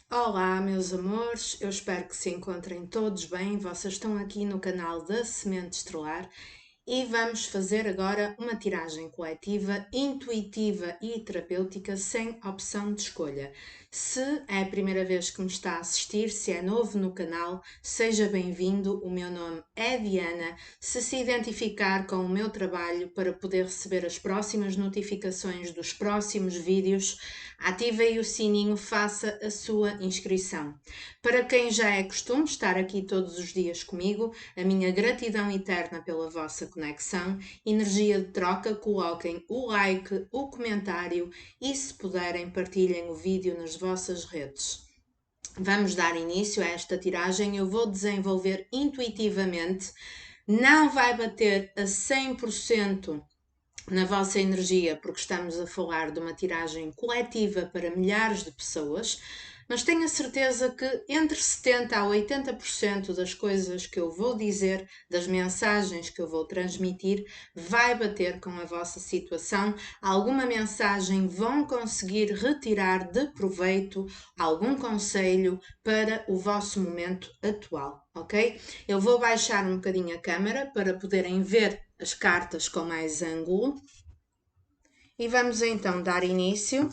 Olá, meus amores, eu espero que se encontrem todos bem. Vocês estão aqui no canal da Semente Estelar e vamos fazer agora uma tiragem coletiva, intuitiva e terapêutica sem opção de escolha. Se é a primeira vez que me está a assistir, se é novo no canal, seja bem-vindo. O meu nome é Diana. Se identificar com o meu trabalho para poder receber as próximas notificações dos próximos vídeos, ative aí o sininho, faça a sua inscrição. Para quem já é costume estar aqui todos os dias comigo, a minha gratidão eterna pela vossa conexão, energia de troca, coloquem o like, o comentário e, se puderem, partilhem o vídeo nas vossas redes. Vamos dar início a esta tiragem. Eu vou desenvolver intuitivamente, não vai bater a 100% na vossa energia, porque estamos a falar de uma tiragem coletiva para milhares de pessoas, mas tenho a certeza que entre 70% a 80% das coisas que eu vou dizer, das mensagens que eu vou transmitir, vai bater com a vossa situação. Alguma mensagem vão conseguir retirar de proveito, algum conselho para o vosso momento atual, ok? Eu vou baixar um bocadinho a câmera para poderem ver as cartas com mais ângulo. E vamos então dar início,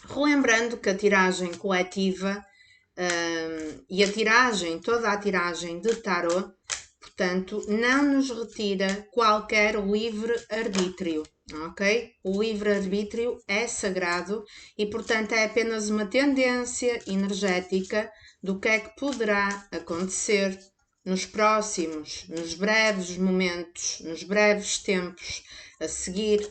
relembrando que a tiragem coletiva e a tiragem, toda a tiragem de tarot, portanto, não nos retira qualquer livre-arbítrio, ok? O livre-arbítrio é sagrado e, portanto, é apenas uma tendência energética do que é que poderá acontecer nos próximos, nos breves momentos, nos breves tempos a seguir,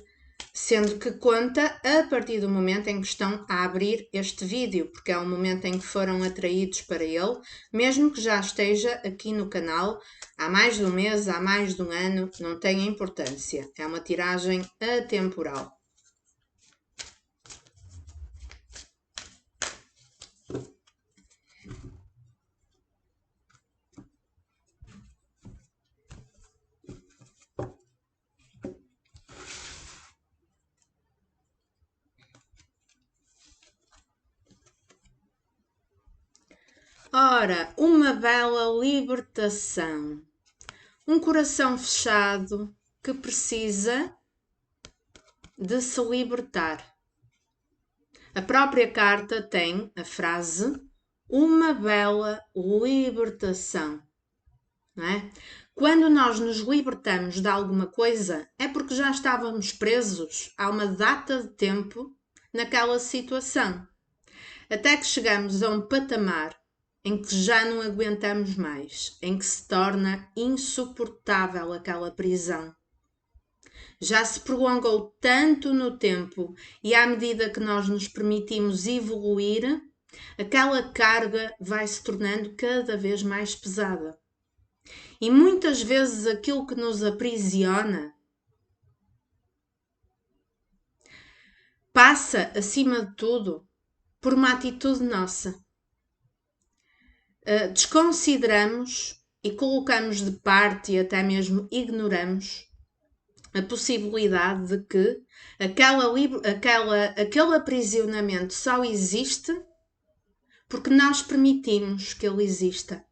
sendo que conta a partir do momento em que estão a abrir este vídeo, porque é o momento em que foram atraídos para ele, mesmo que já esteja aqui no canal há mais de um mês, há mais de um ano, não tem importância. É uma tiragem atemporal. Ora, uma bela libertação. Um coração fechado que precisa de se libertar. A própria carta tem a frase uma bela libertação, não é? Quando nós nos libertamos de alguma coisa é porque já estávamos presos há uma data de tempo naquela situação, até que chegamos a um patamar em que já não aguentamos mais, em que se torna insuportável aquela prisão. Já se prolongou tanto no tempo e à medida que nós nos permitimos evoluir, aquela carga vai se tornando cada vez mais pesada. E muitas vezes aquilo que nos aprisiona passa, acima de tudo, por uma atitude nossa. Desconsideramos e colocamos de parte e até mesmo ignoramos a possibilidade de que aquele aprisionamento só existe porque nós permitimos que ele exista.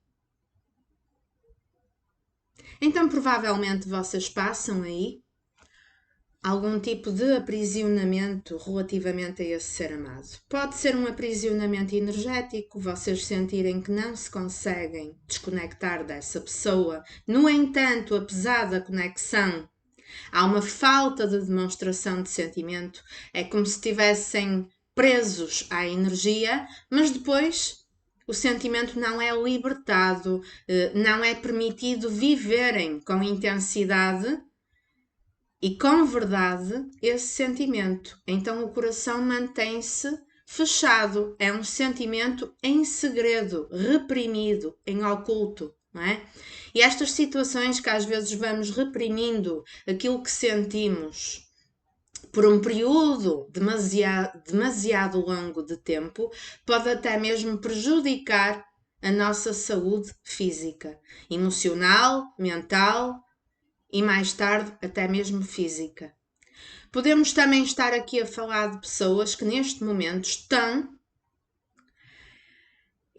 Então, provavelmente, vocês passam aí algum tipo de aprisionamento relativamente a esse ser amado. Pode ser um aprisionamento energético, vocês sentirem que não se conseguem desconectar dessa pessoa. No entanto, apesar da conexão, há uma falta de demonstração de sentimento. É como se estivessem presos à energia, mas depois o sentimento não é libertado, não é permitido viverem com intensidade e com verdade esse sentimento. Então o coração mantém-se fechado. É um sentimento em segredo, reprimido, em oculto, não é? E estas situações que às vezes vamos reprimindo aquilo que sentimos por um período demasiado longo de tempo, pode até mesmo prejudicar a nossa saúde física, emocional, mental e mais tarde até mesmo física. Podemos também estar aqui a falar de pessoas que neste momento estão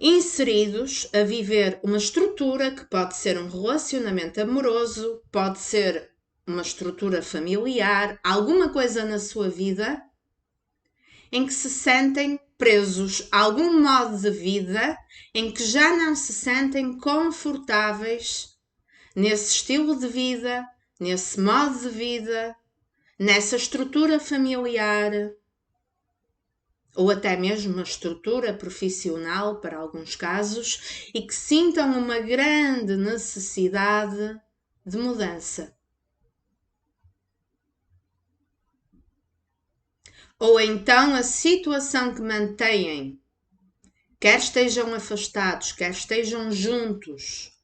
inseridos a viver uma estrutura que pode ser um relacionamento amoroso, pode ser uma estrutura familiar, alguma coisa na sua vida em que se sentem presos a algum modo de vida em que já não se sentem confortáveis nesse estilo de vida, nesse modo de vida, nessa estrutura familiar ou até mesmo uma estrutura profissional para alguns casos e que sintam uma grande necessidade de mudança. Ou então a situação que mantêm, quer estejam afastados, quer estejam juntos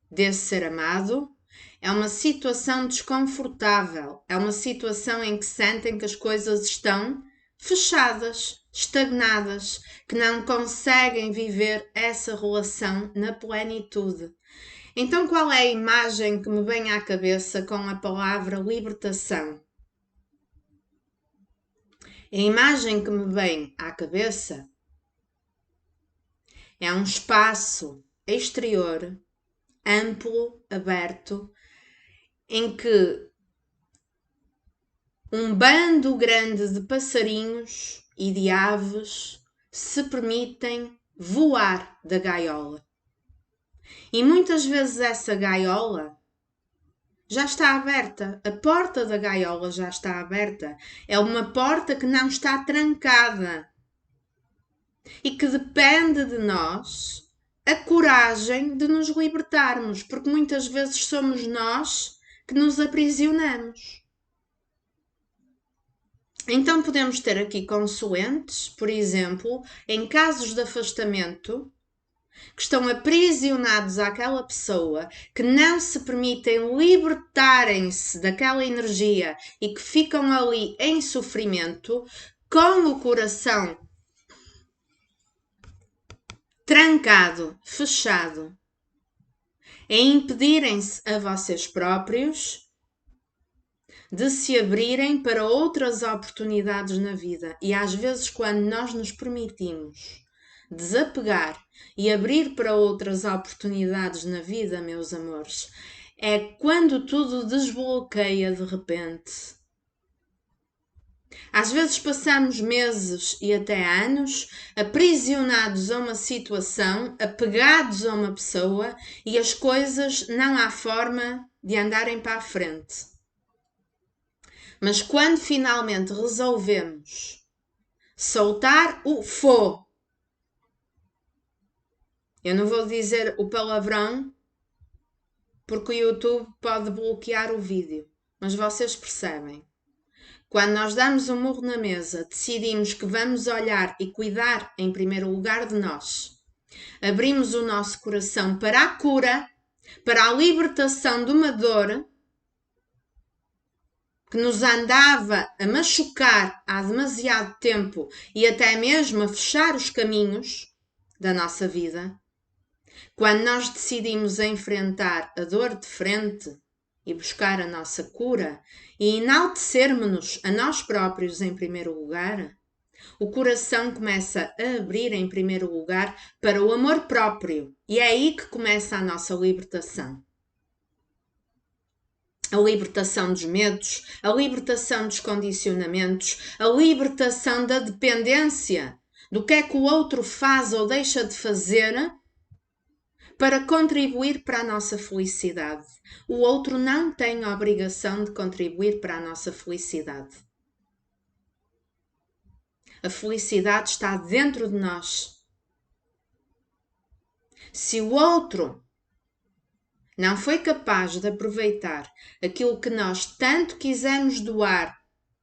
desse ser amado, é uma situação desconfortável, é uma situação em que sentem que as coisas estão fechadas, estagnadas, que não conseguem viver essa relação na plenitude. Então, qual é a imagem que me vem à cabeça com a palavra libertação? A imagem que me vem à cabeça é um espaço exterior, amplo, aberto, em que um bando grande de passarinhos e de aves se permitem voar da gaiola. E muitas vezes essa gaiola já está aberta, a porta da gaiola já está aberta. É uma porta que não está trancada e que depende de nós a coragem de nos libertarmos, porque muitas vezes somos nós que nos aprisionamos. Então podemos ter aqui consoantes, por exemplo, em casos de afastamento, que estão aprisionados àquela pessoa, que não se permitem libertarem-se daquela energia e que ficam ali em sofrimento, com o coração trancado, fechado, a impedirem-se a vocês próprios de se abrirem para outras oportunidades na vida. E às vezes, quando nós nos permitimos desapegar e abrir para outras oportunidades na vida, meus amores, é quando tudo desbloqueia de repente. Às vezes passamos meses e até anos aprisionados a uma situação, apegados a uma pessoa e as coisas não há forma de andarem para a frente. Mas quando finalmente resolvemos soltar o fogo, eu não vou dizer o palavrão porque o YouTube pode bloquear o vídeo, mas vocês percebem. Quando nós damos um murro na mesa, decidimos que vamos olhar e cuidar em primeiro lugar de nós. Abrimos o nosso coração para a cura, para a libertação de uma dor que nos andava a machucar há demasiado tempo e até mesmo a fechar os caminhos da nossa vida. Quando nós decidimos enfrentar a dor de frente e buscar a nossa cura e enaltecermos-nos a nós próprios em primeiro lugar, o coração começa a abrir em primeiro lugar para o amor próprio e é aí que começa a nossa libertação. A libertação dos medos, a libertação dos condicionamentos, a libertação da dependência, do que é que o outro faz ou deixa de fazer para contribuir para a nossa felicidade. O outro não tem a obrigação de contribuir para a nossa felicidade. A felicidade está dentro de nós. Se o outro não foi capaz de aproveitar aquilo que nós tanto quisemos doar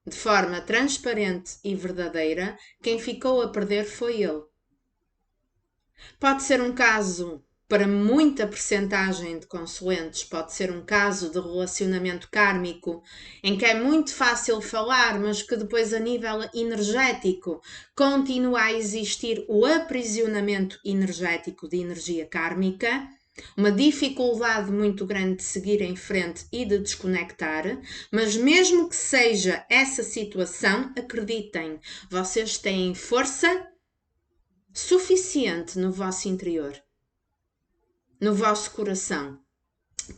de forma transparente e verdadeira, quem ficou a perder foi ele. Pode ser um caso para muita percentagem de consoantes, pode ser um caso de relacionamento kármico em que é muito fácil falar, mas que depois a nível energético continua a existir o aprisionamento energético de energia kármica, uma dificuldade muito grande de seguir em frente e de desconectar, mas mesmo que seja essa situação, acreditem, vocês têm força suficiente suficiente no vosso interior, no vosso coração,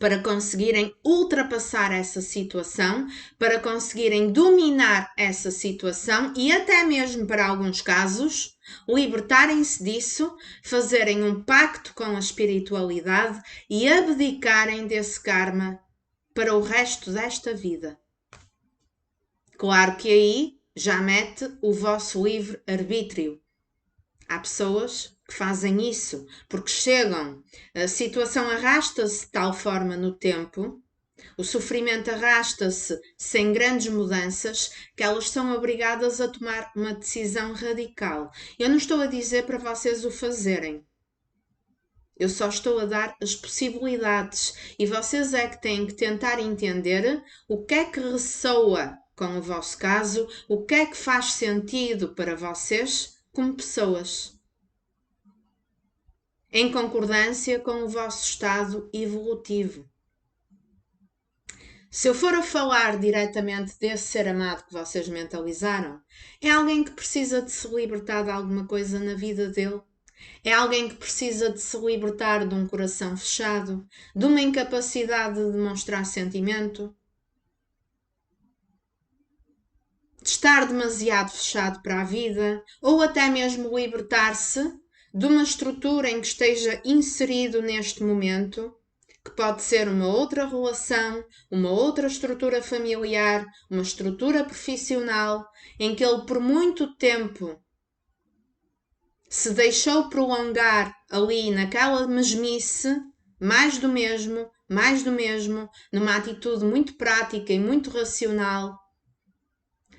para conseguirem ultrapassar essa situação, para conseguirem dominar essa situação e até mesmo, para alguns casos, libertarem-se disso, fazerem um pacto com a espiritualidade e abdicarem desse karma para o resto desta vida. Claro que aí já mete o vosso livre-arbítrio. Há pessoas que fazem isso porque chegam, a situação arrasta-se de tal forma no tempo, o sofrimento arrasta-se sem grandes mudanças, que elas são obrigadas a tomar uma decisão radical. Eu não estou a dizer para vocês o fazerem. Eu só estou a dar as possibilidades e vocês é que têm que tentar entender o que é que ressoa com o vosso caso, o que é que faz sentido para vocês como pessoas, em concordância com o vosso estado evolutivo. Se eu for a falar diretamente desse ser amado que vocês mentalizaram, é alguém que precisa de se libertar de alguma coisa na vida dele. É alguém que precisa de se libertar de um coração fechado, de uma incapacidade de demonstrar sentimento, de estar demasiado fechado para a vida, ou até mesmo libertar-se de uma estrutura em que esteja inserido neste momento, que pode ser uma outra relação, uma outra estrutura familiar, uma estrutura profissional, em que ele por muito tempo se deixou prolongar ali naquela mesmice, mais do mesmo, numa atitude muito prática e muito racional,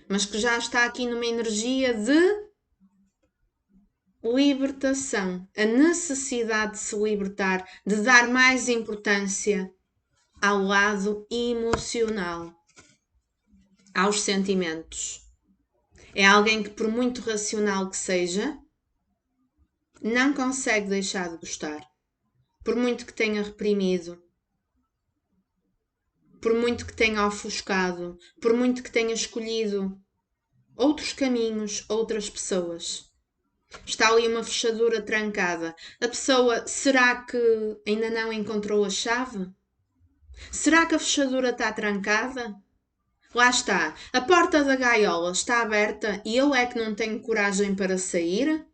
mas que já está aqui numa energia de libertação, a necessidade de se libertar, de dar mais importância ao lado emocional, aos sentimentos. É alguém que, por muito racional que seja, não consegue deixar de gostar, por muito que tenha reprimido, por muito que tenha ofuscado, por muito que tenha escolhido outros caminhos, outras pessoas. Está ali uma fechadura trancada. A pessoa, será que ainda não encontrou a chave? Será que a fechadura está trancada? Lá está, a porta da gaiola está aberta e eu é que não tenho coragem para sair?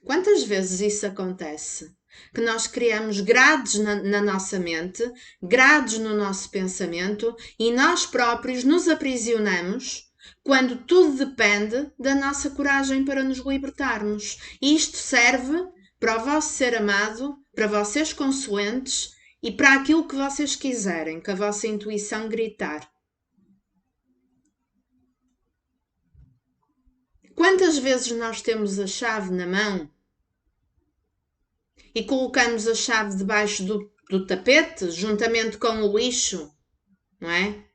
Quantas vezes isso acontece? Que nós criamos grades na nossa mente, grades no nosso pensamento e nós próprios nos aprisionamos quando tudo depende da nossa coragem para nos libertarmos. E isto serve para o vosso ser amado, para vocês consoantes e para aquilo que vocês quiserem, que a vossa intuição gritar. Quantas vezes nós temos a chave na mão e colocamos a chave debaixo do tapete, juntamente com o lixo, não é?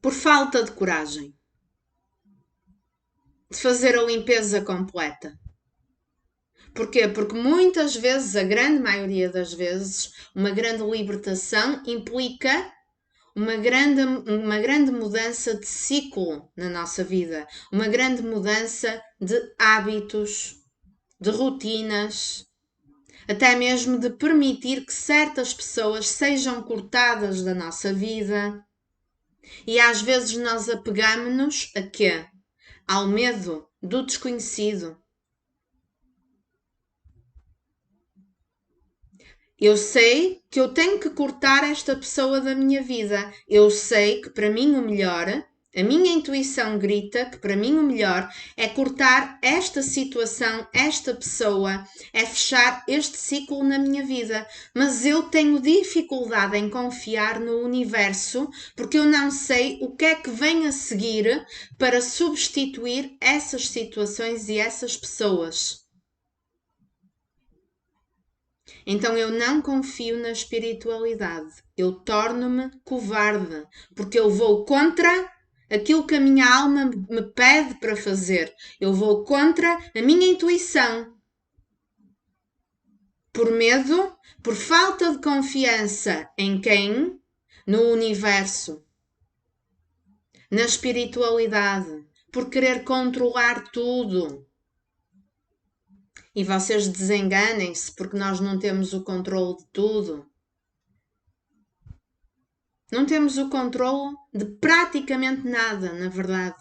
Por falta de coragem de fazer a limpeza completa. Porquê? Porque muitas vezes, a grande maioria das vezes, uma grande libertação implica uma grande mudança de ciclo na nossa vida, uma grande mudança de hábitos, de rotinas, até mesmo de permitir que certas pessoas sejam cortadas da nossa vida. E às vezes nós apegamos-nos a quê? Ao medo do desconhecido. Eu sei que eu tenho que cortar esta pessoa da minha vida. Eu sei que para mim o melhor, a minha intuição grita que para mim o melhor é cortar esta situação, esta pessoa, é fechar este ciclo na minha vida. Mas eu tenho dificuldade em confiar no universo porque eu não sei o que é que vem a seguir para substituir essas situações e essas pessoas. Então eu não confio na espiritualidade. Eu torno-me covarde, porque eu vou contra aquilo que a minha alma me pede para fazer. Eu vou contra a minha intuição. Por medo, por falta de confiança em quem? No universo, na espiritualidade, por querer controlar tudo. E vocês desenganem-se porque nós não temos o controle de tudo. Não temos o controle de praticamente nada, na verdade.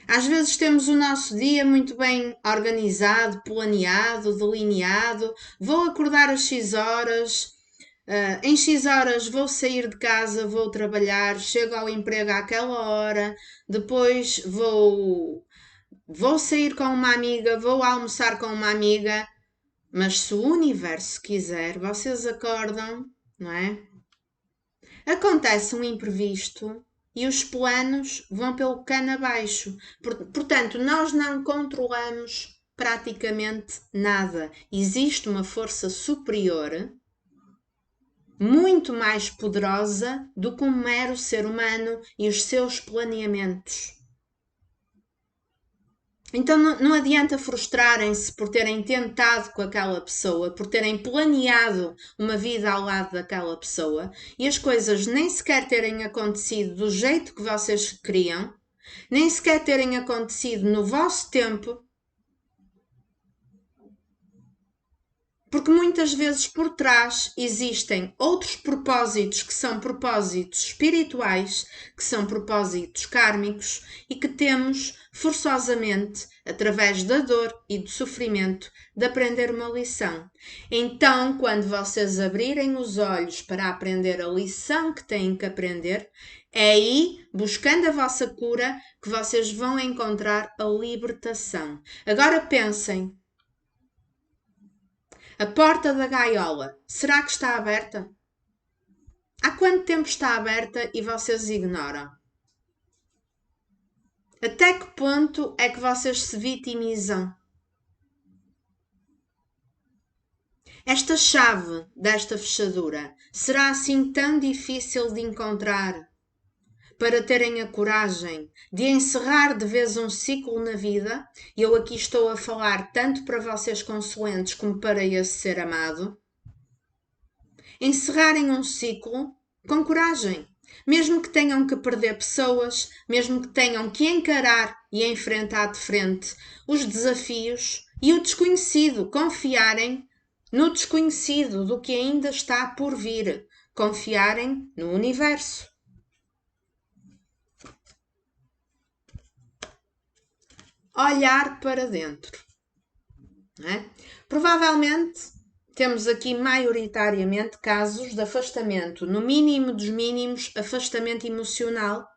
Às vezes temos o nosso dia muito bem organizado, planeado, delineado. Vou acordar às X horas, em X horas vou sair de casa, vou trabalhar, chego ao emprego àquela hora, depois vou sair com uma amiga, vou almoçar com uma amiga. Mas se o universo quiser, vocês acordam, não é? Acontece um imprevisto e os planos vão pelo cano abaixo. Portanto, nós não controlamos praticamente nada. Existe uma força superior, muito mais poderosa do que um mero ser humano e os seus planeamentos. Então não adianta frustrarem-se por terem tentado com aquela pessoa, por terem planeado uma vida ao lado daquela pessoa e as coisas nem sequer terem acontecido do jeito que vocês queriam, nem sequer terem acontecido no vosso tempo, porque muitas vezes por trás existem outros propósitos que são propósitos espirituais, que são propósitos kármicos e que temos forçosamente, através da dor e do sofrimento, de aprender uma lição. Então, quando vocês abrirem os olhos para aprender a lição que têm que aprender, é aí, buscando a vossa cura, que vocês vão encontrar a libertação. Agora pensem. A porta da gaiola, será que está aberta? Há quanto tempo está aberta e vocês ignoram? Até que ponto é que vocês se vitimizam? Esta chave desta fechadura será assim tão difícil de encontrar para terem a coragem de encerrar de vez um ciclo na vida? Eu aqui estou a falar tanto para vocês consulentes como para esse ser amado. Encerrarem um ciclo com coragem, mesmo que tenham que perder pessoas, mesmo que tenham que encarar e enfrentar de frente os desafios e o desconhecido, confiarem no desconhecido do que ainda está por vir, confiarem no universo. Olhar para dentro, não é? Provavelmente temos aqui maioritariamente casos de afastamento, no mínimo dos mínimos, afastamento emocional,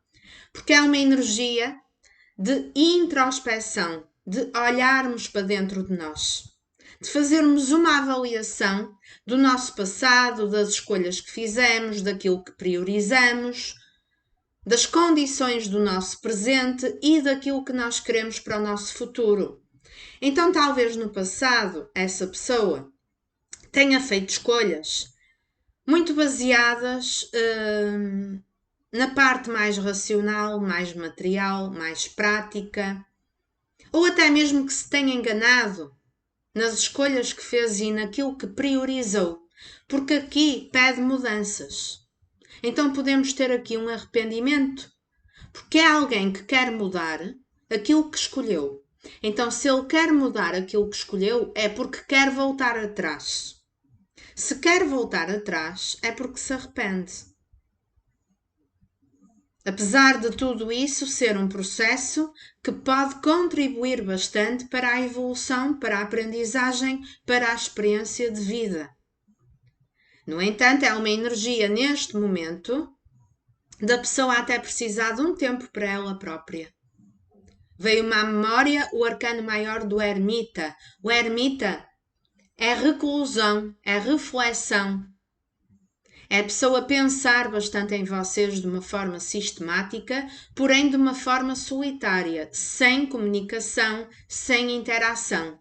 porque é uma energia de introspeção, de olharmos para dentro de nós, de fazermos uma avaliação do nosso passado, das escolhas que fizemos, daquilo que priorizamos, das condições do nosso presente e daquilo que nós queremos para o nosso futuro. Então, talvez no passado, essa pessoa tenha feito escolhas muito baseadas na parte mais racional, mais material, mais prática, ou até mesmo que se tenha enganado nas escolhas que fez e naquilo que priorizou, porque aqui pede mudanças. Então podemos ter aqui um arrependimento, porque é alguém que quer mudar aquilo que escolheu. Então, se ele quer mudar aquilo que escolheu, é porque quer voltar atrás. Se quer voltar atrás, é porque se arrepende. Apesar de tudo isso ser um processo que pode contribuir bastante para a evolução, para a aprendizagem, para a experiência de vida. No entanto, é uma energia neste momento da pessoa até precisar de um tempo para ela própria. Veio-me à memória o arcano maior do ermita. O ermita é reclusão, é reflexão. É a pessoa pensar bastante em vocês de uma forma sistemática, porém de uma forma solitária, sem comunicação, sem interação.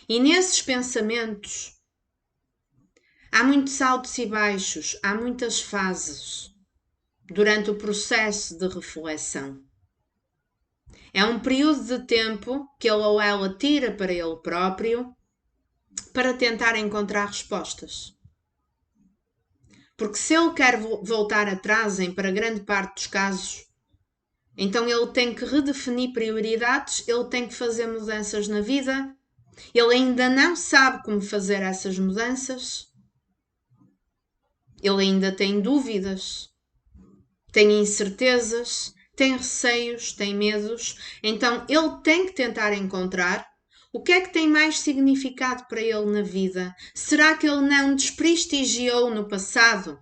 E nesses pensamentos há muitos altos e baixos, há muitas fases durante o processo de reflexão. É um período de tempo que ele ou ela tira para ele próprio para tentar encontrar respostas. Porque se ele quer voltar atrás, para grande parte dos casos, Então ele tem que redefinir prioridades, ele tem que fazer mudanças na vida, ele ainda não sabe como fazer essas mudanças, ele ainda tem dúvidas, tem incertezas, tem receios, tem medos, então ele tem que tentar encontrar o que é que tem mais significado para ele na vida. Será que ele não desprestigiou no passado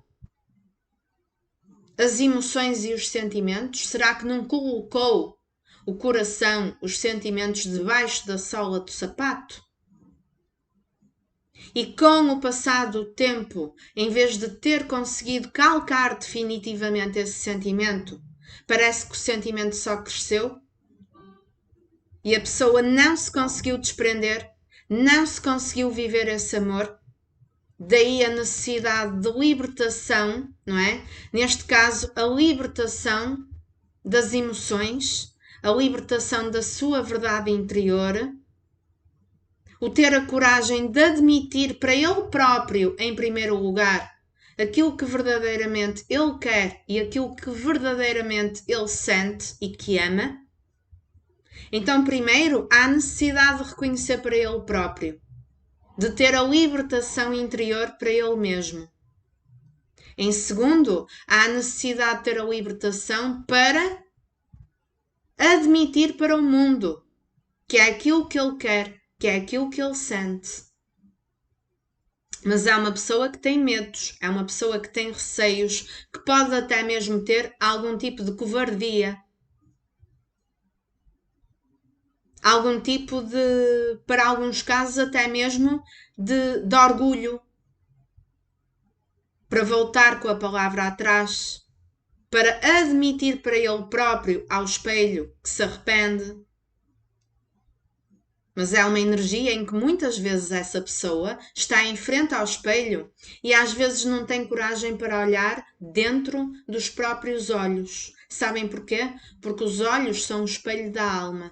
as emoções e os sentimentos? Será que não colocou o coração, os sentimentos debaixo da sola do sapato? E com o passar do tempo, em vez de ter conseguido calcar definitivamente esse sentimento, parece que o sentimento só cresceu e a pessoa não se conseguiu desprender, não se conseguiu viver esse amor. Daí a necessidade de libertação, não é? Neste caso, a libertação das emoções, a libertação da sua verdade interior, o ter a coragem de admitir para ele próprio, em primeiro lugar, aquilo que verdadeiramente ele quer e aquilo que verdadeiramente ele sente e que ama. Então, primeiro, há a necessidade de reconhecer para ele próprio, de ter a libertação interior para ele mesmo. Em segundo, há a necessidade de ter a libertação para admitir para o mundo que é aquilo que ele quer, que é aquilo que ele sente. Mas é uma pessoa que tem medos, é uma pessoa que tem receios, que pode até mesmo ter algum tipo de covardia, algum tipo de, para alguns casos, até mesmo de orgulho, para voltar com a palavra atrás, para admitir para ele próprio, ao espelho, que se arrepende. Mas é uma energia em que muitas vezes essa pessoa está em frente ao espelho e às vezes não tem coragem para olhar dentro dos próprios olhos. Sabem porquê? Porque os olhos são o espelho da alma.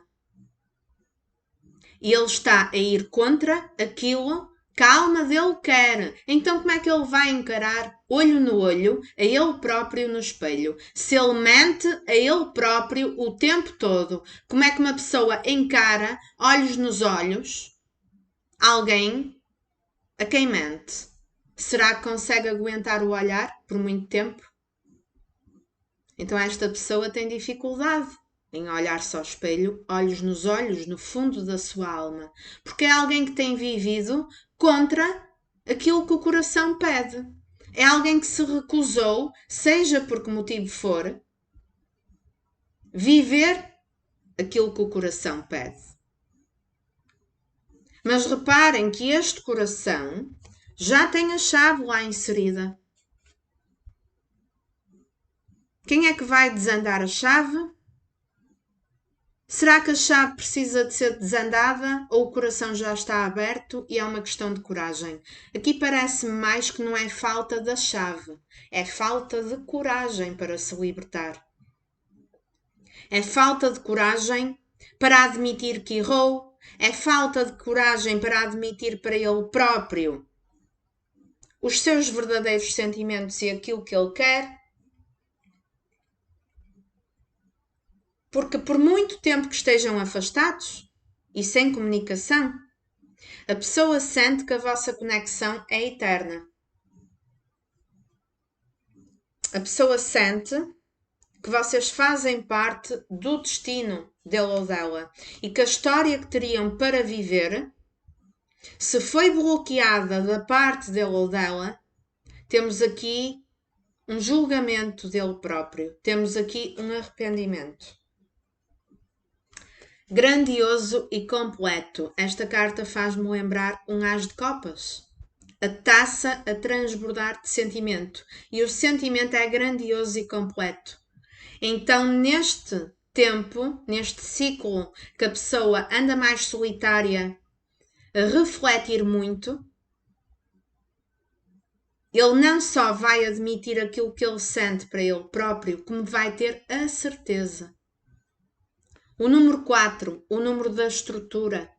E ele está a ir contra aquilo que a alma dele quer. Então como é que ele vai encarar olho no olho a ele próprio no espelho? Se ele mente a ele próprio o tempo todo, como é que uma pessoa encara olhos nos olhos alguém a quem mente? Será que consegue aguentar o olhar por muito tempo? Então esta pessoa tem dificuldade em olhar-se ao espelho, olhos nos olhos, no fundo da sua alma, porque é alguém que tem vivido contra aquilo que o coração pede. É alguém que se recusou, seja por que motivo for, viver aquilo que o coração pede. Mas reparem que este coração já tem a chave lá inserida. Quem é que vai desandar a chave? Será que a chave precisa de ser desandada ou o coração já está aberto e é uma questão de coragem? Aqui parece-me mais que não é falta da chave, é falta de coragem para se libertar. É falta de coragem para admitir que errou, é falta de coragem para admitir para ele próprio os seus verdadeiros sentimentos e aquilo que ele quer. Porque por muito tempo que estejam afastados e sem comunicação, a pessoa sente que a vossa conexão é eterna. A pessoa sente que vocês fazem parte do destino dele ou dela e que a história que teriam para viver, se foi bloqueada da parte dele ou dela, temos aqui um julgamento dele próprio, temos aqui um arrependimento. Grandioso e completo. Esta carta faz-me lembrar um as de copas. A taça a transbordar de sentimento. E o sentimento é grandioso e completo. Então, neste tempo, neste ciclo que a pessoa anda mais solitária, a refletir muito, ele não só vai admitir aquilo que ele sente para ele próprio, como vai ter a certeza. O número 4, o número da estrutura.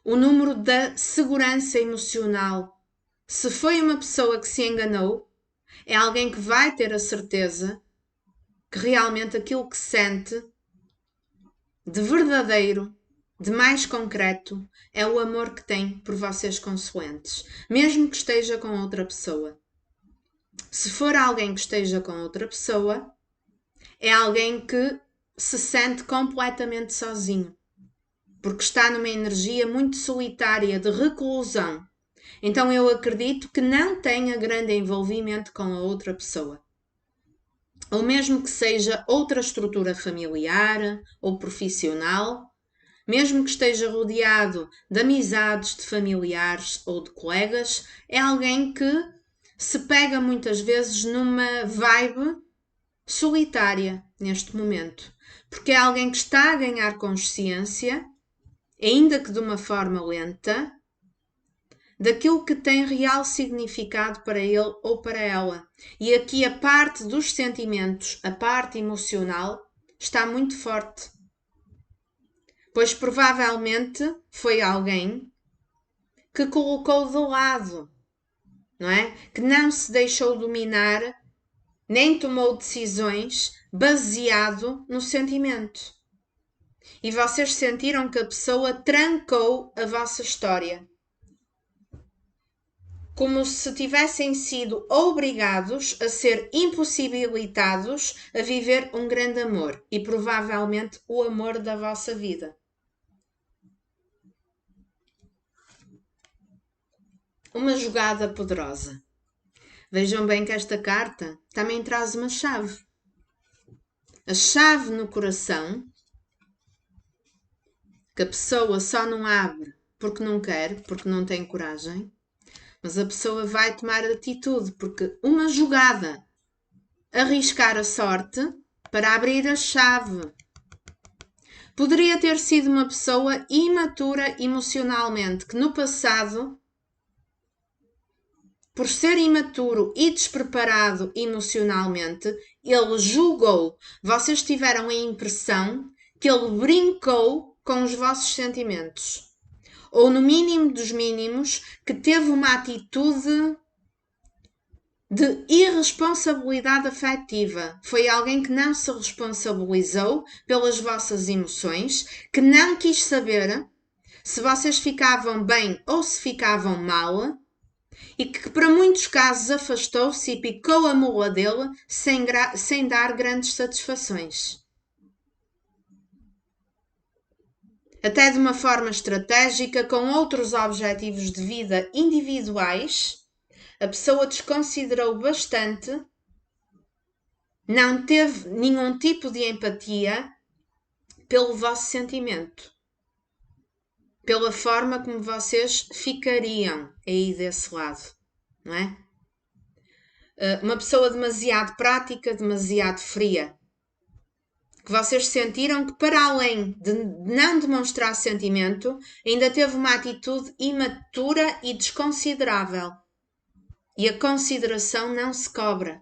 O número da segurança emocional. Se foi uma pessoa que se enganou, é alguém que vai ter a certeza que realmente aquilo que sente de verdadeiro, de mais concreto, é o amor que tem por vocês consoantes, mesmo que esteja com outra pessoa. Se for alguém que esteja com outra pessoa, é alguém que se sente completamente sozinho, porque está numa energia muito solitária de reclusão. Então eu acredito que não tenha grande envolvimento com a outra pessoa. Ou mesmo que seja outra estrutura familiar ou profissional, mesmo que esteja rodeado de amizades, de familiares ou de colegas, é alguém que se pega muitas vezes numa vibe solitária neste momento, porque é alguém que está a ganhar consciência, ainda que de uma forma lenta, daquilo que tem real significado para ele ou para ela. E aqui a parte dos sentimentos, a parte emocional, está muito forte. Pois provavelmente foi alguém que colocou de lado, não é? Que não se deixou dominar, nem tomou decisões baseado no sentimento. E vocês sentiram que a pessoa trancou a vossa história. Como se tivessem sido obrigados a ser impossibilitados a viver um grande amor e provavelmente o amor da vossa vida. Uma jogada poderosa. Vejam bem que esta carta também traz uma chave. A chave no coração, que a pessoa só não abre porque não quer, porque não tem coragem, mas a pessoa vai tomar atitude, porque uma jogada, arriscar a sorte para abrir a chave. Poderia ter sido uma pessoa imatura emocionalmente, que no passado, por ser imaturo e despreparado emocionalmente, ele julgou. Vocês tiveram a impressão que ele brincou com os vossos sentimentos. Ou no mínimo dos mínimos, que teve uma atitude de irresponsabilidade afetiva. Foi alguém que não se responsabilizou pelas vossas emoções, que não quis saber se vocês ficavam bem ou se ficavam mal, e que para muitos casos afastou-se e picou a mula dele sem dar grandes satisfações. Até de uma forma estratégica, com outros objetivos de vida individuais, a pessoa desconsiderou bastante, não teve nenhum tipo de empatia pelo vosso sentimento, pela forma como vocês ficariam aí desse lado, não é? Uma pessoa demasiado prática, demasiado fria, que vocês sentiram que, para além de não demonstrar sentimento, ainda teve uma atitude imatura e desconsiderável. E a consideração não se cobra.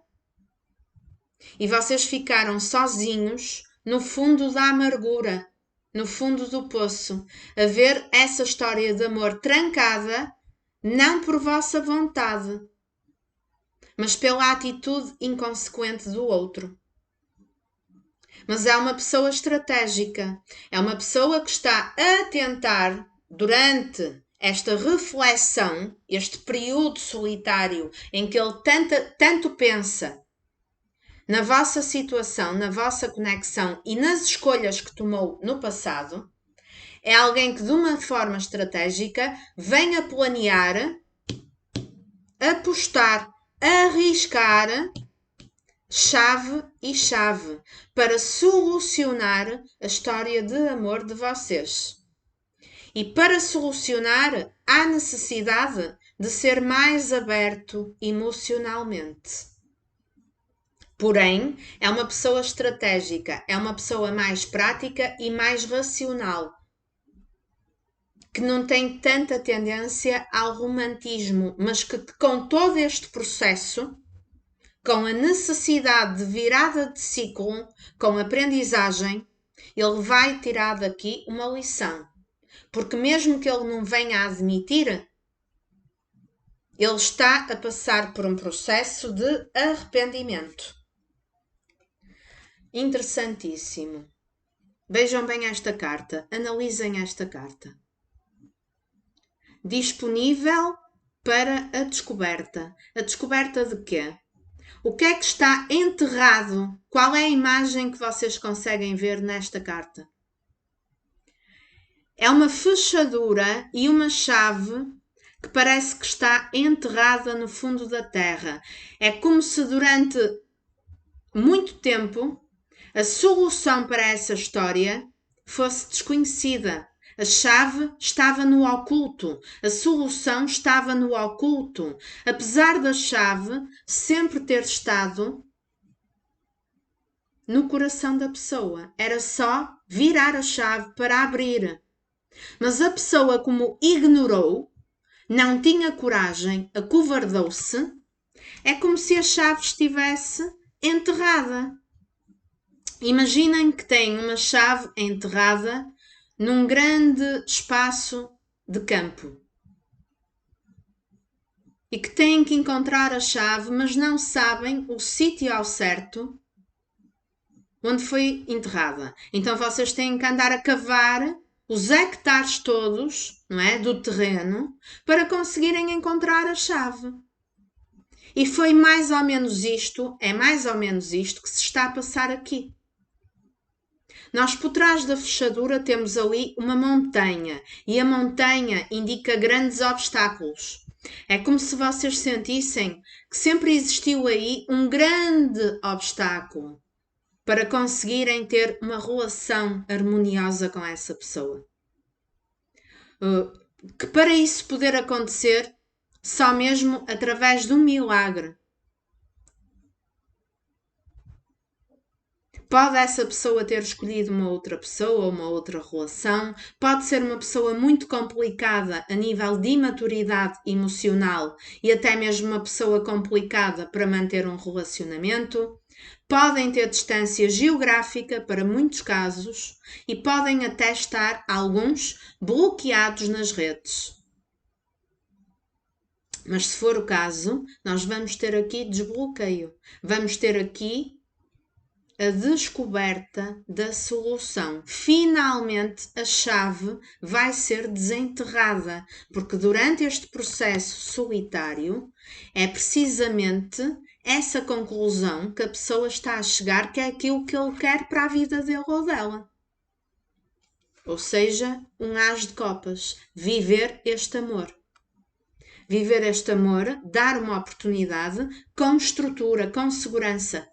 E vocês ficaram sozinhos no fundo da amargura, no fundo do poço, a ver essa história de amor trancada, não por vossa vontade, mas pela atitude inconsequente do outro. Mas é uma pessoa estratégica, é uma pessoa que está a tentar, durante esta reflexão, este período solitário em que ele tanto pensa na vossa situação, na vossa conexão e nas escolhas que tomou no passado, é alguém que de uma forma estratégica vem a planear, apostar, arriscar chave e chave para solucionar a história de amor de vocês. E para solucionar, há necessidade de ser mais aberto emocionalmente. Porém, é uma pessoa estratégica, é uma pessoa mais prática e mais racional, que não tem tanta tendência ao romantismo, mas que com todo este processo, com a necessidade de virada de ciclo, com aprendizagem, ele vai tirar daqui uma lição. Porque mesmo que ele não venha a admitir, ele está a passar por um processo de arrependimento. interessantíssimo. Vejam bem esta carta, analisem esta carta. Disponível para a descoberta. A descoberta de quê? O que é que está enterrado? Qual é a imagem que vocês conseguem ver nesta carta? É uma fechadura e uma chave que parece que está enterrada no fundo da terra. É como se durante muito tempo a solução para essa história fosse desconhecida. A chave estava no oculto, a solução estava no oculto, apesar da chave sempre ter estado no coração da pessoa. Era só virar a chave para abrir. Mas a pessoa, como ignorou, não tinha coragem, acovardou-se, é como se a chave estivesse enterrada. Imaginem que têm uma chave enterrada num grande espaço de campo e que têm que encontrar a chave, mas não sabem o sítio ao certo onde foi enterrada. Então vocês têm que andar a cavar os hectares todos, não é, do terreno para conseguirem encontrar a chave. E foi mais ou menos isto, é mais ou menos isto que se está a passar aqui. Nós por trás da fechadura temos ali uma montanha e a montanha indica grandes obstáculos. É como se vocês sentissem que sempre existiu aí um grande obstáculo para conseguirem ter uma relação harmoniosa com essa pessoa. Que para isso poder acontecer, só mesmo através de um milagre. Pode essa pessoa ter escolhido uma outra pessoa, uma outra relação, pode ser uma pessoa muito complicada a nível de imaturidade emocional e até mesmo uma pessoa complicada para manter um relacionamento. Podem ter distância geográfica para muitos casos e podem até estar, alguns, bloqueados nas redes. Mas se for o caso, nós vamos ter aqui desbloqueio. Vamos ter aqui a descoberta da solução. Finalmente a chave vai ser desenterrada, porque durante este processo solitário é precisamente essa conclusão que a pessoa está a chegar, que é aquilo que ele quer para a vida dele ou dela. Ou seja, um as de copas, viver este amor. Viver este amor, dar uma oportunidade com estrutura, com segurança.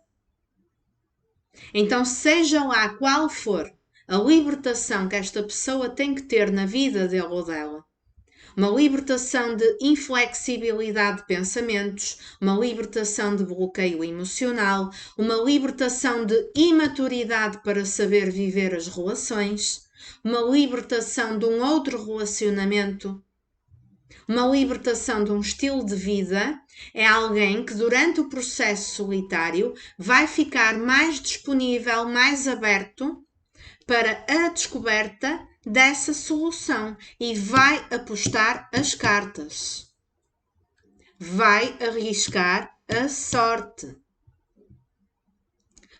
Então, seja lá qual for a libertação que esta pessoa tem que ter na vida dele ou dela, uma libertação de inflexibilidade de pensamentos, uma libertação de bloqueio emocional, uma libertação de imaturidade para saber viver as relações, uma libertação de um outro relacionamento, uma libertação de um estilo de vida, é alguém que durante o processo solitário vai ficar mais disponível, mais aberto para a descoberta dessa solução e vai apostar as cartas. Vai arriscar a sorte.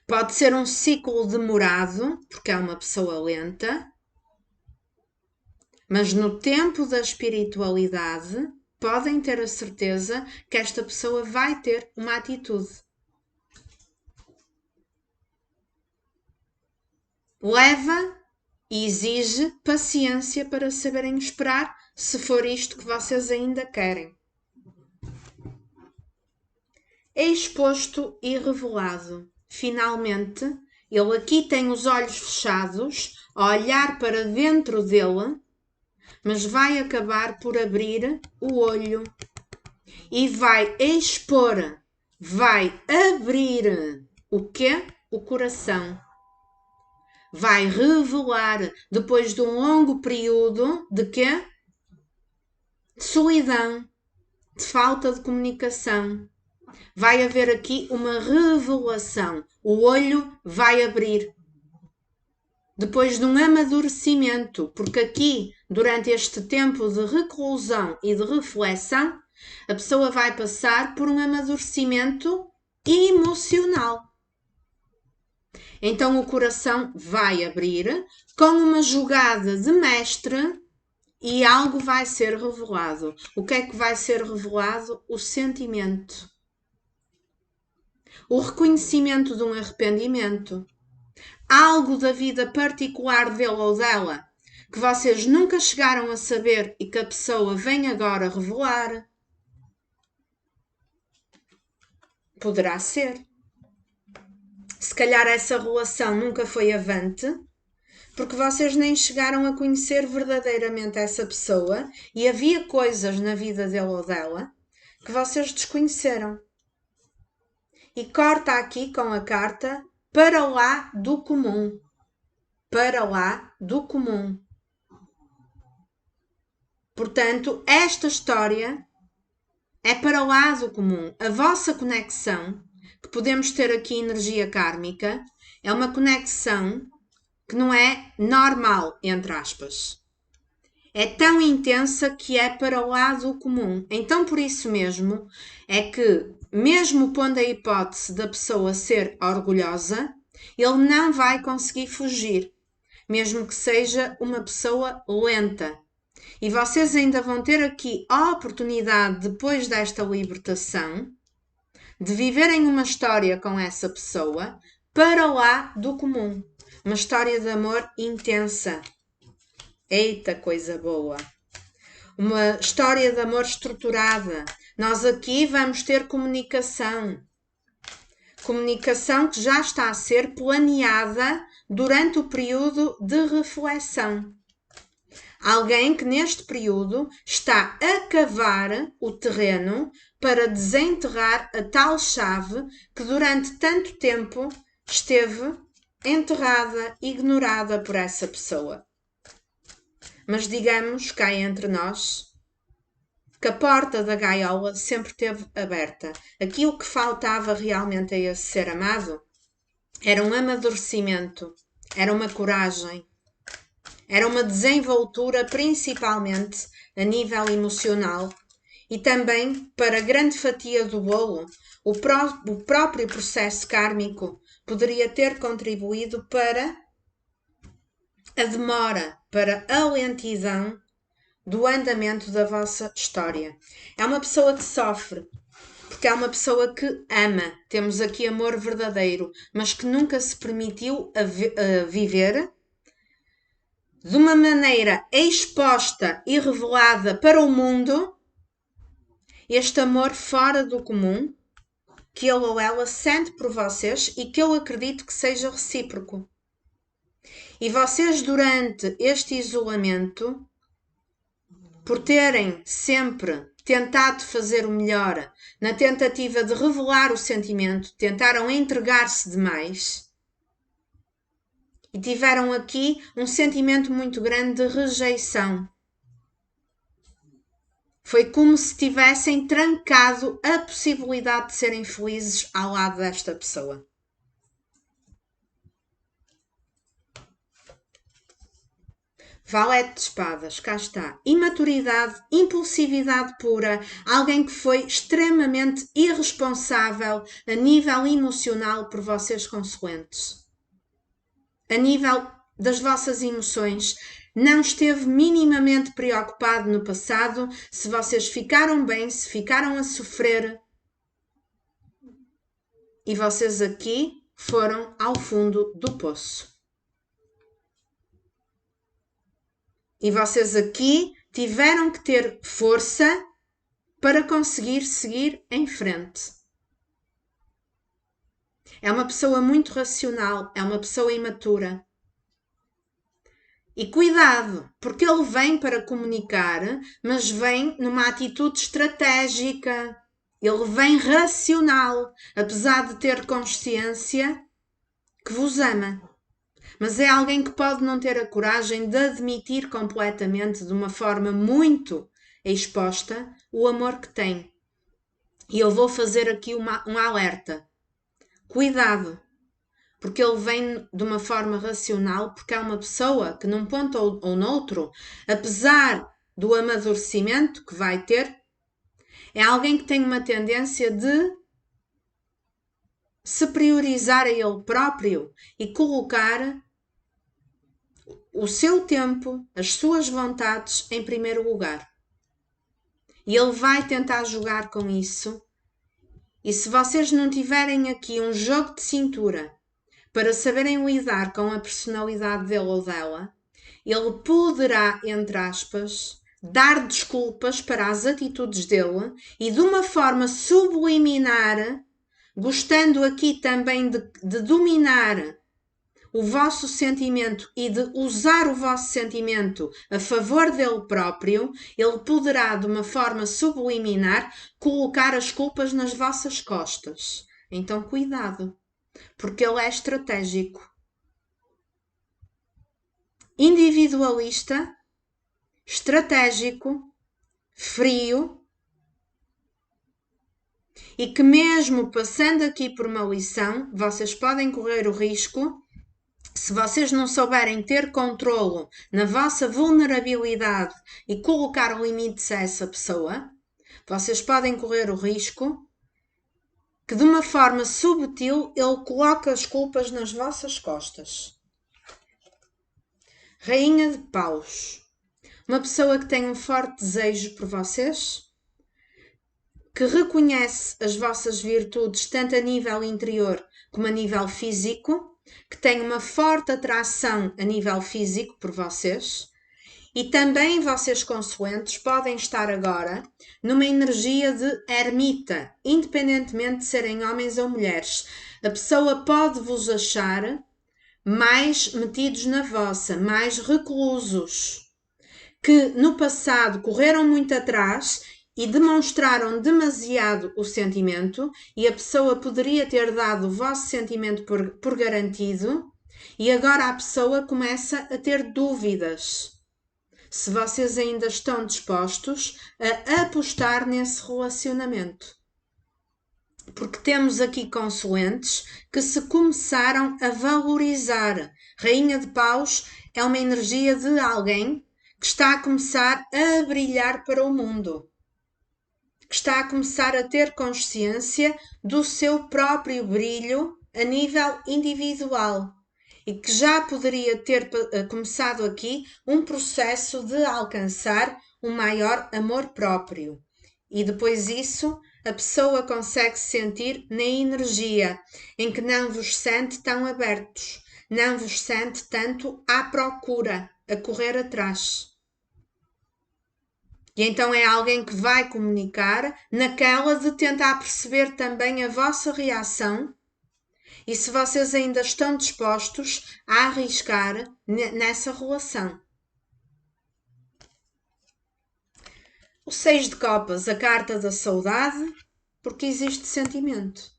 Pode ser um ciclo demorado, porque é uma pessoa lenta, mas no tempo da espiritualidade, podem ter a certeza que esta pessoa vai ter uma atitude. Leva e exige paciência para saberem esperar, se for isto que vocês ainda querem. É exposto e revelado. Finalmente, ele aqui tem os olhos fechados, a olhar para dentro dele, mas vai acabar por abrir o olho e vai expor, vai abrir o quê? O coração. Vai revelar, depois de um longo período de quê? De solidão, de falta de comunicação. Vai haver aqui uma revelação. O olho vai abrir. Depois de um amadurecimento, porque aqui, durante este tempo de reclusão e de reflexão, a pessoa vai passar por um amadurecimento emocional. Então o coração vai abrir com uma jogada de mestre e algo vai ser revelado. O que é que vai ser revelado? O sentimento. O reconhecimento de um arrependimento. Algo da vida particular dele ou dela que vocês nunca chegaram a saber e que a pessoa vem agora revelar. Poderá ser. Se calhar essa relação nunca foi avante, porque vocês nem chegaram a conhecer verdadeiramente essa pessoa e havia coisas na vida dele ou dela que vocês desconheceram. E corta aqui com a carta para lá do comum. Para lá do comum. Portanto, esta história é para lá do comum. A vossa conexão, que podemos ter aqui energia kármica, é uma conexão que não é normal, entre aspas. É tão intensa que é para lá do comum. Então, por isso mesmo, é que, mesmo pondo a hipótese da pessoa ser orgulhosa, ele não vai conseguir fugir, mesmo que seja uma pessoa lenta. E vocês ainda vão ter aqui a oportunidade, depois desta libertação, de viverem uma história com essa pessoa para lá do comum. Uma história de amor intensa. Eita, coisa boa! Uma história de amor estruturada. Nós aqui vamos ter comunicação. Comunicação que já está a ser planeada durante o período de reflexão. Alguém que neste período está a cavar o terreno para desenterrar a tal chave que durante tanto tempo esteve enterrada, ignorada por essa pessoa. Mas digamos, cá entre nós, que a porta da gaiola sempre esteve aberta. Aqui o que faltava realmente a esse ser amado era um amadurecimento, era uma coragem, era uma desenvoltura principalmente a nível emocional e também, para grande fatia do bolo, o próprio processo kármico poderia ter contribuído para a demora, para a lentidão do andamento da vossa história. É uma pessoa que sofre, porque é uma pessoa que ama. Temos aqui amor verdadeiro, mas que nunca se permitiu a viver de uma maneira exposta e revelada para o mundo este amor fora do comum que ele ou ela sente por vocês e que eu acredito que seja recíproco. E vocês, durante este isolamento, por terem sempre tentado fazer o melhor na tentativa de revelar o sentimento, tentaram entregar-se demais e tiveram aqui um sentimento muito grande de rejeição. Foi como se tivessem trancado a possibilidade de serem felizes ao lado desta pessoa. Valete de espadas, cá está. Imaturidade, impulsividade pura, alguém que foi extremamente irresponsável a nível emocional por vocês consoantes. A nível das vossas emoções, não esteve minimamente preocupado no passado se vocês ficaram bem, se ficaram a sofrer. E vocês aqui foram ao fundo do poço. E vocês aqui tiveram que ter força para conseguir seguir em frente. É uma pessoa muito racional, é uma pessoa imatura. E cuidado, porque ele vem para comunicar, mas vem numa atitude estratégica. Ele vem racional, apesar de ter consciência que vos ama. Mas é alguém que pode não ter a coragem de admitir completamente, de uma forma muito exposta, o amor que tem. E eu vou fazer aqui um alerta. Cuidado, porque ele vem de uma forma racional, porque é uma pessoa que num ponto ou noutro, apesar do amadurecimento que vai ter, é alguém que tem uma tendência de se priorizar a ele próprio e colocar o seu tempo, as suas vontades em primeiro lugar. E ele vai tentar jogar com isso. E se vocês não tiverem aqui um jogo de cintura para saberem lidar com a personalidade dele ou dela, ele poderá, entre aspas, dar desculpas para as atitudes dele e de uma forma subliminar, gostando aqui também de dominar o vosso sentimento e de usar o vosso sentimento a favor dele próprio, ele poderá, de uma forma subliminar, colocar as culpas nas vossas costas. Então, cuidado, porque ele é estratégico. Individualista, estratégico, frio, e que mesmo passando aqui por uma lição, vocês podem correr o risco, se vocês não souberem ter controlo na vossa vulnerabilidade e colocar limites a essa pessoa, vocês podem correr o risco que de uma forma subtil ele coloque as culpas nas vossas costas. Rainha de Paus. Uma pessoa que tem um forte desejo por vocês, que reconhece as vossas virtudes tanto a nível interior como a nível físico, que tem uma forte atração a nível físico por vocês, e também vocês consoantes podem estar agora numa energia de ermita, independentemente de serem homens ou mulheres. A pessoa pode vos achar mais metidos na vossa, mais reclusos, que no passado correram muito atrás e demonstraram demasiado o sentimento, e a pessoa poderia ter dado o vosso sentimento por garantido, e agora a pessoa começa a ter dúvidas se vocês ainda estão dispostos a apostar nesse relacionamento. Porque temos aqui consoantes que se começaram a valorizar. Rainha de Paus é uma energia de alguém que está a começar a brilhar para o mundo, que está a começar a ter consciência do seu próprio brilho a nível individual e que já poderia ter começado aqui um processo de alcançar um maior amor próprio. E depois disso, a pessoa consegue se sentir na energia em que não vos sente tão abertos, não vos sente tanto à procura, a correr atrás. E então é alguém que vai comunicar naquela de tentar perceber também a vossa reação e se vocês ainda estão dispostos a arriscar nessa relação. O 6 de copas, a carta da saudade, porque existe sentimento.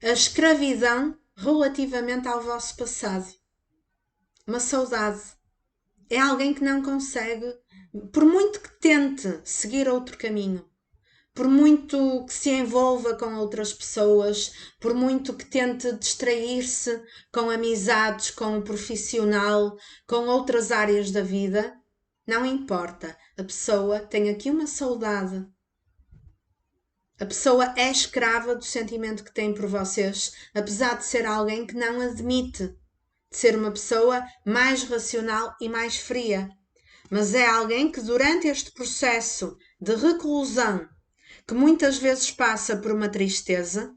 A escravidão relativamente ao vosso passado. Uma saudade. É alguém que não consegue, por muito que tente seguir outro caminho, por muito que se envolva com outras pessoas, por muito que tente distrair-se com amizades, com o profissional, com outras áreas da vida, não importa. A pessoa tem aqui uma saudade. A pessoa é escrava do sentimento que tem por vocês, apesar de ser alguém que não admite, de ser uma pessoa mais racional e mais fria. Mas é alguém que durante este processo de reclusão, que muitas vezes passa por uma tristeza,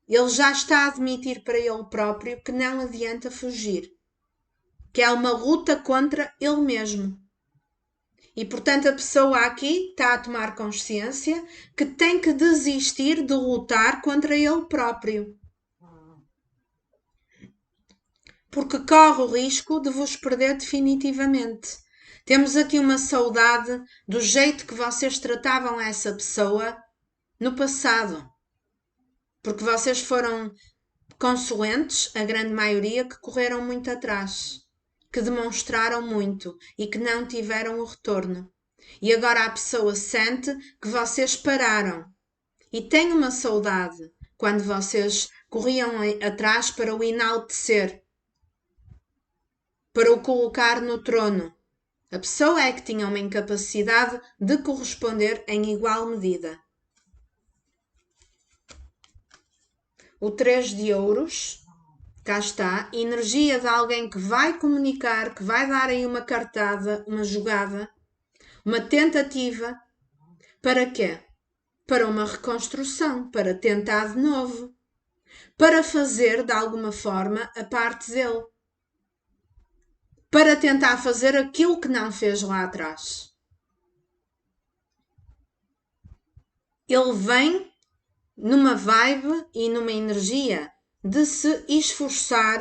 ele já está a admitir para ele próprio que não adianta fugir, que é uma luta contra ele mesmo. E portanto a pessoa aqui está a tomar consciência que tem que desistir de lutar contra ele próprio. Porque corre o risco de vos perder definitivamente. Temos aqui uma saudade do jeito que vocês tratavam essa pessoa no passado. Porque vocês foram consoantes, a grande maioria, que correram muito atrás, que demonstraram muito e que não tiveram o retorno. E agora a pessoa sente que vocês pararam e tem uma saudade quando vocês corriam atrás para o enaltecer, para o colocar no trono. A pessoa é que tinha uma incapacidade de corresponder em igual medida. O 3 de ouros, cá está, energia de alguém que vai comunicar, que vai dar aí uma cartada, uma jogada, uma tentativa. Para quê? Para uma reconstrução, para tentar de novo, para fazer de alguma forma a parte dele, para tentar fazer aquilo que não fez lá atrás. Ele vem numa vibe e numa energia de se esforçar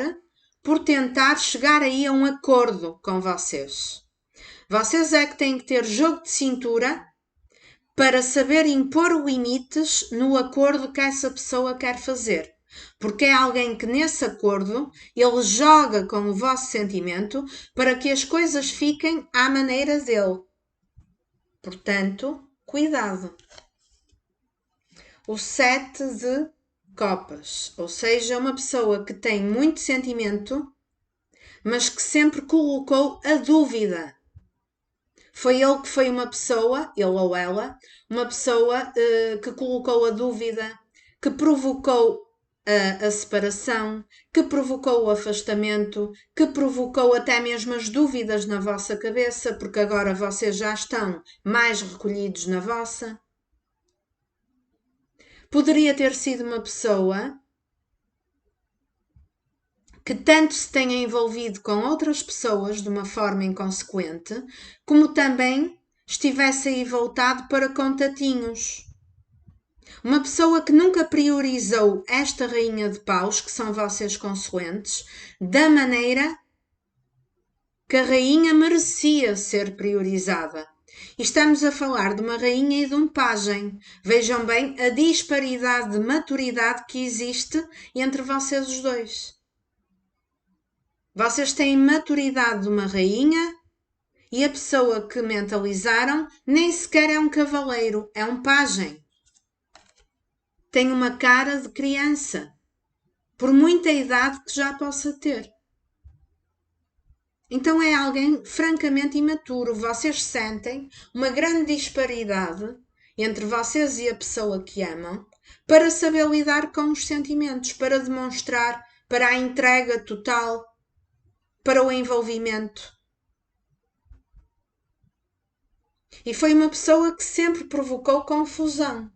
por tentar chegar aí a um acordo com vocês. Vocês é que têm que ter jogo de cintura para saber impor limites no acordo que essa pessoa quer fazer. Porque é alguém que nesse acordo ele joga com o vosso sentimento para que as coisas fiquem à maneira dele. Portanto, cuidado. O 7 de copas, ou seja, uma pessoa que tem muito sentimento, mas que sempre colocou a dúvida. Foi ele que foi uma pessoa, ele ou ela, uma pessoa que colocou a dúvida, que provocou a separação, que provocou o afastamento, que provocou até mesmo as dúvidas na vossa cabeça, porque agora vocês já estão mais recolhidos na vossa. Poderia ter sido uma pessoa que tanto se tenha envolvido com outras pessoas de uma forma inconsequente, como também estivesse aí voltado para contatinhos. Uma pessoa que nunca priorizou esta rainha de paus, que são vocês consoantes, da maneira que a rainha merecia ser priorizada. E estamos a falar de uma rainha e de um pajem. Vejam bem a disparidade de maturidade que existe entre vocês os dois. Vocês têm maturidade de uma rainha e a pessoa que mentalizaram nem sequer é um cavaleiro, é um pajem. Tem uma cara de criança, por muita idade que já possa ter. Então é alguém francamente imaturo. Vocês sentem uma grande disparidade entre vocês e a pessoa que amam para saber lidar com os sentimentos, para demonstrar, para a entrega total, para o envolvimento. E foi uma pessoa que sempre provocou confusão.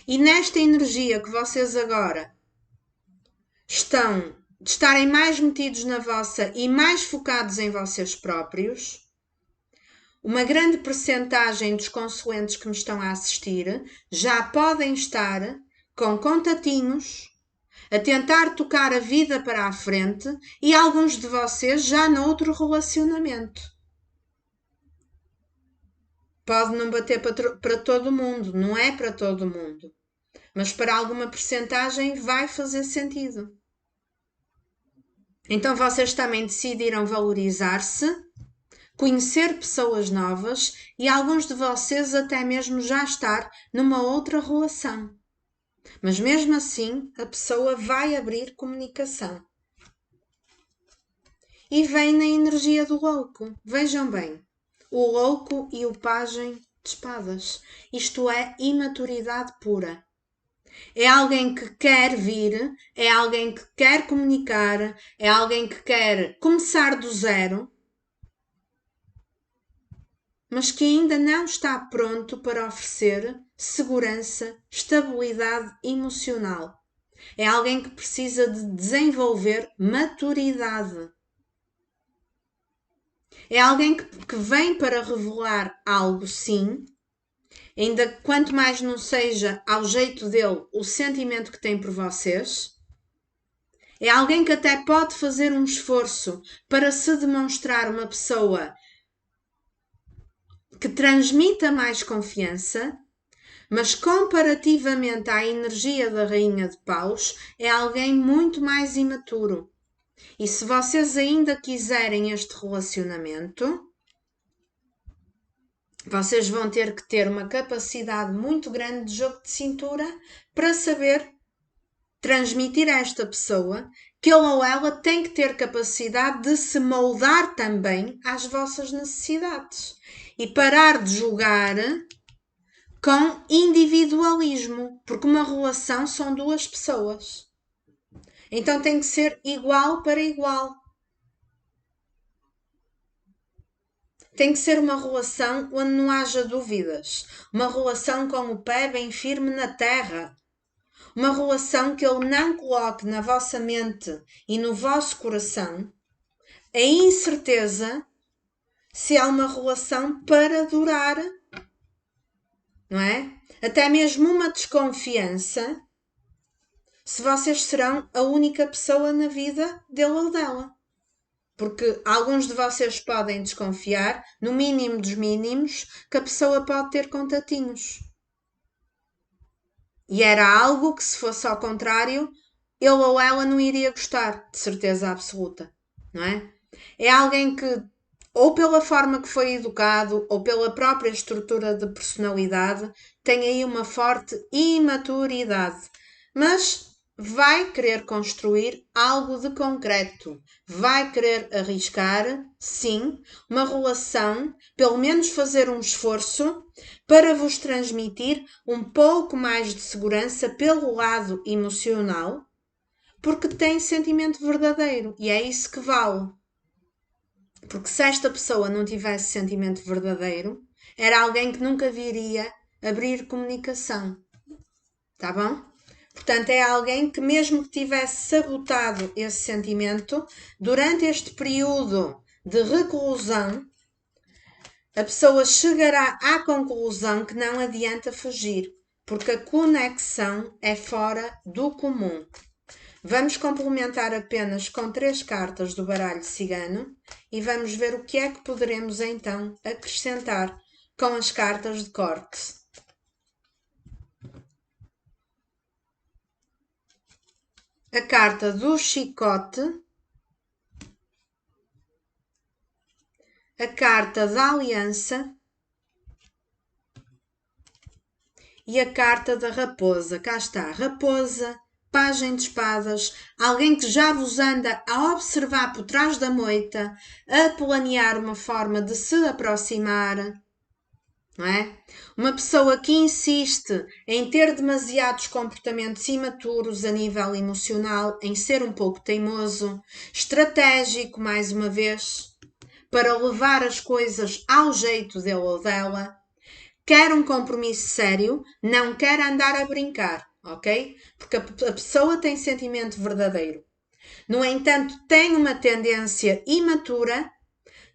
E nesta energia que vocês agora estão de estarem mais metidos na vossa e mais focados em vocês próprios, uma grande percentagem dos consoantes que me estão a assistir já podem estar com contatinhos a tentar tocar a vida para a frente e alguns de vocês já noutro relacionamento. Pode não bater para todo mundo, não é para todo mundo, mas para alguma percentagem vai fazer sentido. Então vocês também decidiram valorizar-se, conhecer pessoas novas e alguns de vocês até mesmo já estar numa outra relação. Mas mesmo assim, a pessoa vai abrir comunicação. E vem na energia do louco. Vejam bem, o louco e o pajem de espadas. Isto é imaturidade pura. É alguém que quer vir, é alguém que quer comunicar, é alguém que quer começar do zero, mas que ainda não está pronto para oferecer segurança, estabilidade emocional. É alguém que precisa de desenvolver maturidade. É alguém que vem para revelar algo, sim, ainda quanto mais não seja ao jeito dele o sentimento que tem por vocês. É alguém que até pode fazer um esforço para se demonstrar uma pessoa que transmita mais confiança, mas comparativamente à energia da Rainha de Paus, é alguém muito mais imaturo. E se vocês ainda quiserem este relacionamento, vocês vão ter que ter uma capacidade muito grande de jogo de cintura para saber transmitir a esta pessoa que ele ou ela tem que ter capacidade de se moldar também às vossas necessidades e parar de julgar com individualismo, porque uma relação são duas pessoas. Então tem que ser igual para igual. Tem que ser uma relação onde não haja dúvidas. Uma relação com o pé bem firme na terra. Uma relação que ele não coloque na vossa mente e no vosso coração a incerteza se há uma relação para durar, não é? Até mesmo uma desconfiança se vocês serão a única pessoa na vida dele ou dela. Porque alguns de vocês podem desconfiar, no mínimo dos mínimos, que a pessoa pode ter contatinhos. E era algo que, se fosse ao contrário, ele ou ela não iria gostar, de certeza absoluta, não é? É alguém que, ou pela forma que foi educado, ou pela própria estrutura de personalidade, tem aí uma forte imaturidade. Mas vai querer construir algo de concreto. Vai querer arriscar, sim, uma relação, pelo menos fazer um esforço para vos transmitir um pouco mais de segurança pelo lado emocional, porque tem sentimento verdadeiro e é isso que vale. Porque se esta pessoa não tivesse sentimento verdadeiro, era alguém que nunca viria abrir comunicação. Tá bom? Portanto, é alguém que, mesmo que tivesse sabotado esse sentimento, durante este período de reclusão, a pessoa chegará à conclusão que não adianta fugir, porque a conexão é fora do comum. Vamos complementar apenas com 3 cartas do baralho cigano e vamos ver o que é que poderemos então acrescentar com as cartas de corte. A carta do chicote, a carta da aliança e a carta da raposa. Cá está, raposa, Pagem de espadas, alguém que já vos anda a observar por trás da moita, a planear uma forma de se aproximar, não é? Uma pessoa que insiste em ter demasiados comportamentos imaturos a nível emocional, em ser um pouco teimoso, estratégico, mais uma vez, para levar as coisas ao jeito dele ou dela, quer um compromisso sério, não quer andar a brincar, ok? Porque a pessoa tem sentimento verdadeiro. No entanto, tem uma tendência imatura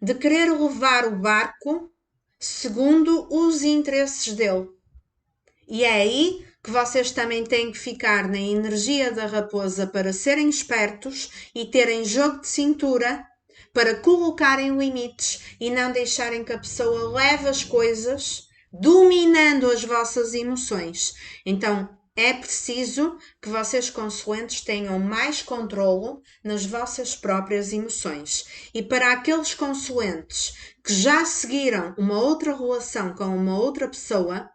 de querer levar o barco segundo os interesses dele. E é aí que vocês também têm que ficar na energia da raposa para serem espertos e terem jogo de cintura para colocarem limites e não deixarem que a pessoa leve as coisas dominando as vossas emoções. Então, é preciso que vocês, consulentes, tenham mais controlo nas vossas próprias emoções. E para aqueles consulentes que já seguiram uma outra relação com uma outra pessoa,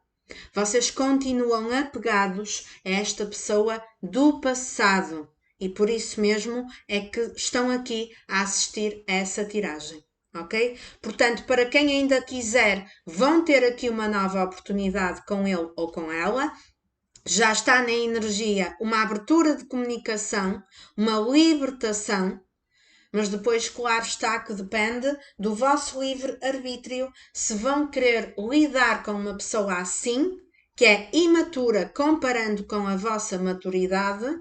vocês continuam apegados a esta pessoa do passado. E por isso mesmo é que estão aqui a assistir a essa tiragem. Ok? Portanto, para quem ainda quiser, vão ter aqui uma nova oportunidade com ele ou com ela. Já está na energia uma abertura de comunicação, uma libertação, mas depois, claro está que depende do vosso livre-arbítrio se vão querer lidar com uma pessoa assim, que é imatura comparando com a vossa maturidade,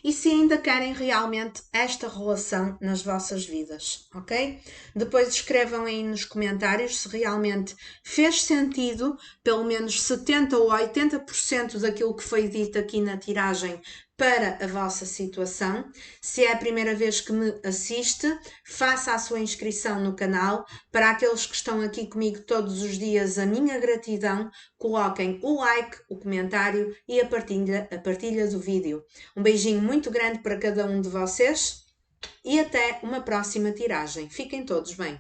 e se ainda querem realmente esta relação nas vossas vidas, ok? Depois escrevam aí nos comentários se realmente fez sentido, pelo menos 70 ou 80% daquilo que foi dito aqui na tiragem para a vossa situação. Se é a primeira vez que me assiste, faça a sua inscrição no canal. Para aqueles que estão aqui comigo todos os dias, a minha gratidão. Coloquem o like, o comentário e a partilha do vídeo. Um beijinho muito grande para cada um de vocês e até uma próxima tiragem. Fiquem todos bem.